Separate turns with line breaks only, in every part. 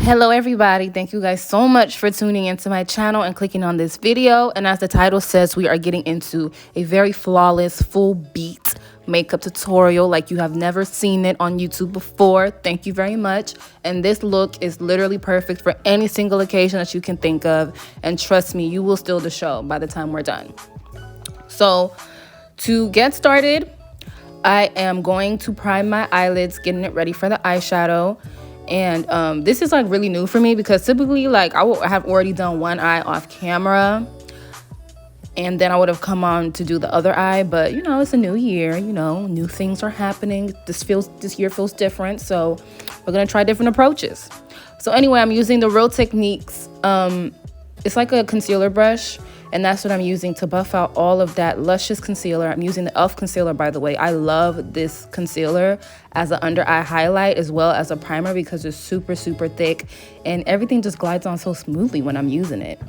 Hello everybody, thank you guys so much for tuning into my channel and clicking on this video. And as the title says, we are getting into a very flawless full beat makeup tutorial like you have never seen it on YouTube before. Thank you very much. And this look is literally perfect for any single occasion that you can think of, and trust me, you will steal the show by the time we're done. So to get started, I am going to prime my eyelids, getting it ready for the eyeshadow. And this is like really new for me because typically like I would have already done one eye off camera and then I would have come on to do the other eye, but you know, it's a new year, you know, new things are happening. This year feels different, so we're gonna try different approaches. So anyway, I'm using the Real Techniques, it's like a concealer brush, and that's what I'm using to buff out all of that luscious concealer. I'm using the e.l.f. concealer, by the way. I love this concealer as an under eye highlight as well as a primer because it's super, super thick and everything just glides on so smoothly when I'm using it.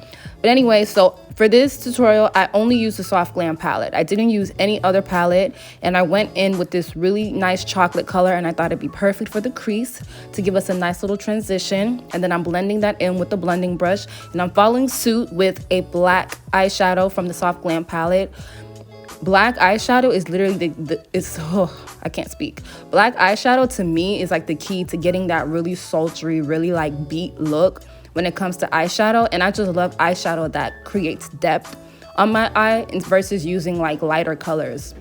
But anyway, so for this tutorial, I only used the Soft Glam palette. I didn't use any other palette, and I went in with this really nice chocolate color, and I thought it'd be perfect for the crease to give us a nice little transition. And then I'm blending that in with the blending brush, and I'm following suit with a black eyeshadow from the Soft Glam palette. Black eyeshadow is literally I can't speak. Black eyeshadow to me is like the key to getting that really sultry, really like beat look when it comes to eyeshadow. And I just love eyeshadow that creates depth on my eye versus using like lighter colors.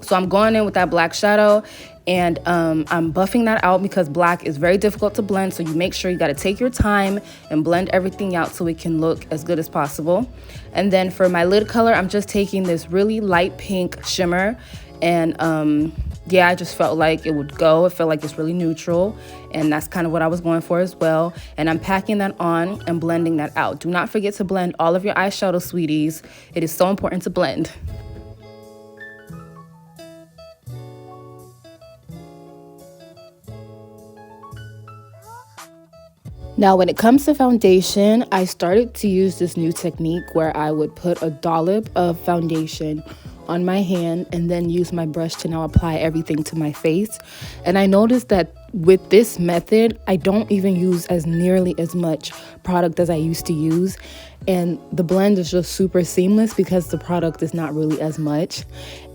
So I'm going in with that black shadow, and I'm buffing that out because black is very difficult to blend. So you make sure you got to take your time and blend everything out so it can look as good as possible. And then for my lid color, I'm just taking this really light pink shimmer, and yeah, I just felt like it would go. It felt like it's really neutral, and that's kind of what I was going for as well. And I'm packing that on and blending that out. Do not forget to blend all of your eyeshadow, sweeties. It is so important to blend. Now, when it comes to foundation, I started to use this new technique where I would put a dollop of foundation on my hand and then use my brush to now apply everything to my face. And I noticed that with this method, I don't even use as nearly as much product as I used to use. And the blend is just super seamless because the product is not really as much.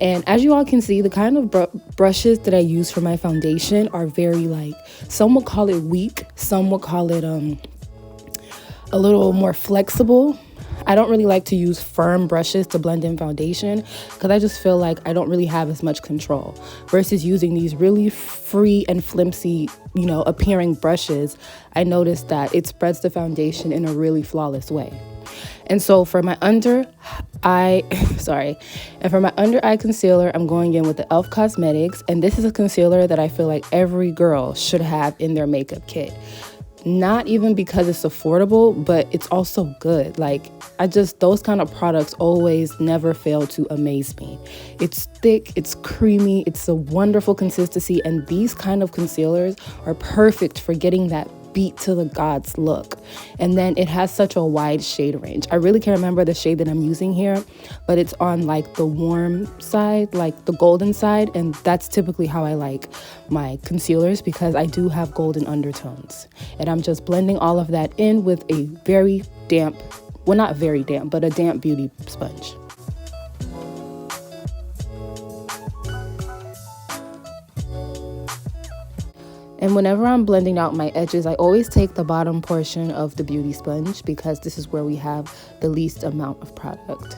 And as you all can see, the kind of brushes that I use for my foundation are very like, some would call it weak, some would call it a little more flexible. I don't really like to use firm brushes to blend in foundation because I just feel like I don't really have as much control versus using these really free and flimsy, you know, appearing brushes. I noticed that it spreads the foundation in a really flawless way. And so for my under eye concealer, I'm going in with the e.l.f. Cosmetics, and this is a concealer that I feel like every girl should have in their makeup kit. Not even because it's affordable, but it's also good. Like, those kind of products always never fail to amaze me. It's thick, it's creamy, it's a wonderful consistency, and these kind of concealers are perfect for getting that beat to the gods look. And then it has such a wide shade range. I really can't remember the shade that I'm using here, but it's on like the warm side, like the golden side, and that's typically how I like my concealers because I do have golden undertones. And I'm just blending all of that in with a very damp, well, not very damp, but a damp beauty sponge. And whenever I'm blending out my edges, I always take the bottom portion of the beauty sponge because this is where we have the least amount of product.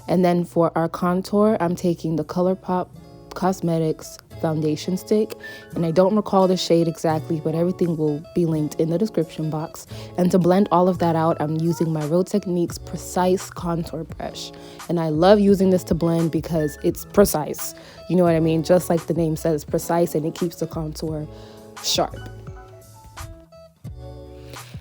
And then for our contour, I'm taking the ColourPop Cosmetics foundation stick, and I don't recall the shade exactly, but everything will be linked in the description box. And to blend all of that out, I'm using my Real Techniques Precise Contour Brush. And I love using this to blend because it's precise. You know what I mean? Just like the name says, precise, and it keeps the contour sharp.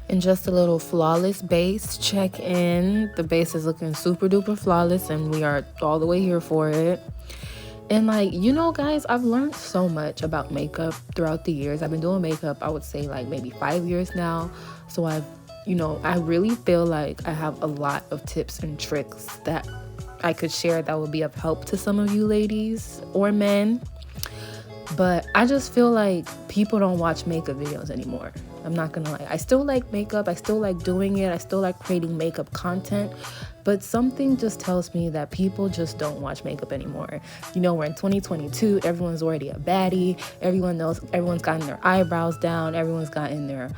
And just a little flawless base check in. The base is looking super duper flawless, and we are all the way here for it. And like, you know, guys, I've learned so much about makeup throughout the years. I've been doing makeup, I would say like maybe 5 years now. So I really feel like I have a lot of tips and tricks that I could share that would be of help to some of you ladies or men. But I just feel like people don't watch makeup videos anymore. I'm not gonna lie. I still like makeup. I still like doing it. I still like creating makeup content. But something just tells me that people just don't watch makeup anymore. You know, we're in 2022. Everyone's already a baddie. Everyone knows. Everyone's gotten their eyebrows down. Everyone's gotten their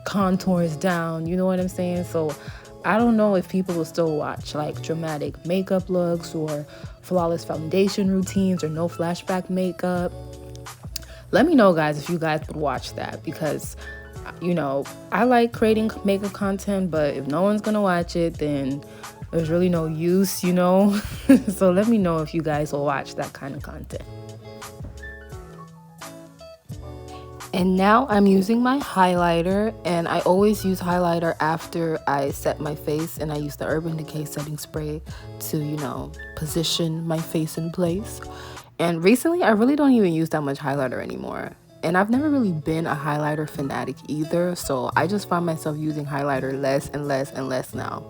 contours down. You know what I'm saying? So I don't know if people will still watch like dramatic makeup looks or flawless foundation routines or no flashback makeup. Let me know, guys, if you guys would watch that, because you know, I like creating makeup content, but if no one's gonna watch it, then there's really no use, you know. So let me know if you guys will watch that kind of content. And now I'm using my highlighter, and I always use highlighter after I set my face, and I use the Urban Decay setting spray to, you know, position my face in place. And recently I really don't even use that much highlighter anymore. And I've never really been a highlighter fanatic either, so I just find myself using highlighter less and less and less now.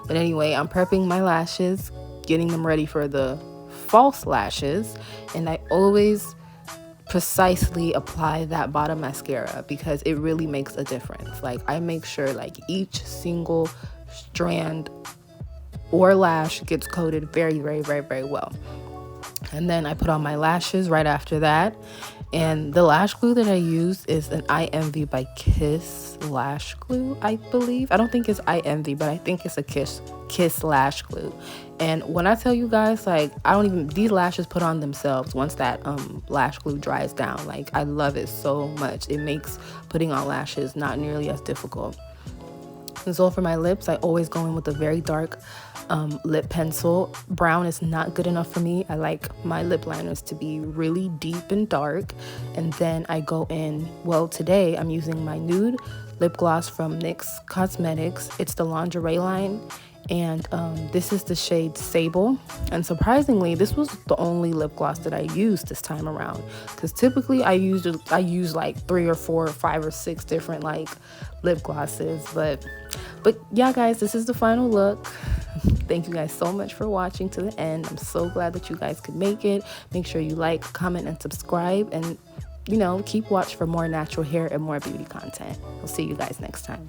But anyway, I'm prepping my lashes, getting them ready for the false lashes, and I always precisely apply that bottom mascara because it really makes a difference. Like, I make sure like each single strand or lash gets coated very, very, very, very well. And then I put on my lashes right after that. And the lash glue that I use is an I Envy by Kiss lash glue, I believe. I don't think it's I Envy, but I think it's a Kiss lash glue. And when I tell you guys, like, I don't even, these lashes put on themselves once that lash glue dries down. Like, I love it so much. It makes putting on lashes not nearly as difficult. And so for my lips, I always go in with a very dark lip pencil. Brown is not good enough for me. I like my lip liners to be really deep and dark. And then I go in, well, today I'm using my nude lip gloss from NYX Cosmetics. It's the lingerie line. And this is the shade Sable. And surprisingly, this was the only lip gloss that I used this time around, because typically I use like 3 or 4 or 5 or 6 different like lip glosses. But yeah, guys, this is the final look. Thank you guys so much for watching to the end. I'm so glad that you guys could make it. Make sure you like, comment, and subscribe, and you know, keep watch for more natural hair and more beauty content. I'll see you guys next time.